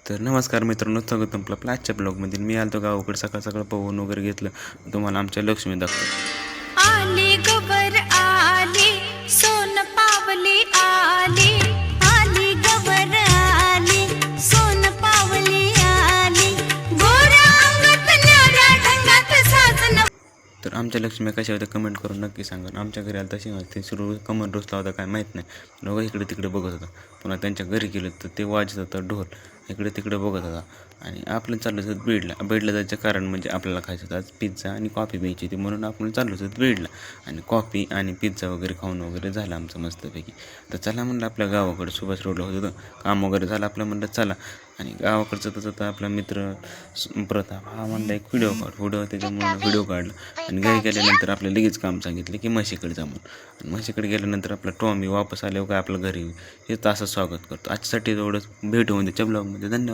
तर नमस्कार मित्रांनो, स्वागत आपलं आपल्या आजच्या ब्लॉगमध्ये. मी आलतो गावाकडे सकाळ सकाळ पवन वगैरे घेतलं. तुम्हाला आमच्या लक्ष्मी दाखवतो. आली गवर आली सोन पावली आली, आली गवर आली सोन पावली आली, गोऱ्या अंगात न्याऱ्या ढंगात साजन. तर आमच्या लक्ष्मी कशा होत्या कमेंट करून नक्की सांगा. आमच्या घरी आलं तशी ते सुरू कमन रोसला होता काय माहीत नाही. लोक इकडे तिकडे बघत होता. पुन्हा त्यांच्या घरी गेलं तर ते वाजत होतं ढोल, इकडे तिकडे बघत होता. आणि आपलं चाललं होतं बीडला जायचं कारण म्हणजे आपल्याला खायचं होतं आज पिझ्झा आणि कॉफी प्यायची होती, म्हणून आपण चाललो होतो बीडला. आणि कॉफी आणि पिझ्झा वगैरे खाऊन वगैरे झालं आमचं मस्तपैकी. तर चला म्हणलं आपल्या गावाकडे सुभाष रोडला होतं काम वगैरे झालं आपलं, म्हणलं चला. आणि गावाकडचं तसं तर आपला मित्र प्रताप हा म्हणला एक व्हिडिओ त्याच्यामुळे व्हिडिओ काढला. आणि घरी गेल्यानंतर आपल्याला लगेच काम सांगितलं की म्हशीकडे जा म्हणून. आणि म्हशीकडे गेल्यानंतर आपला टॉमी वापस आल्यावर काय आपलं घरी हे असं स्वागत करतो. आजसाठी एवढंच. भेटू म्हणजे ब्लॉगमध्ये. धन्यवाद.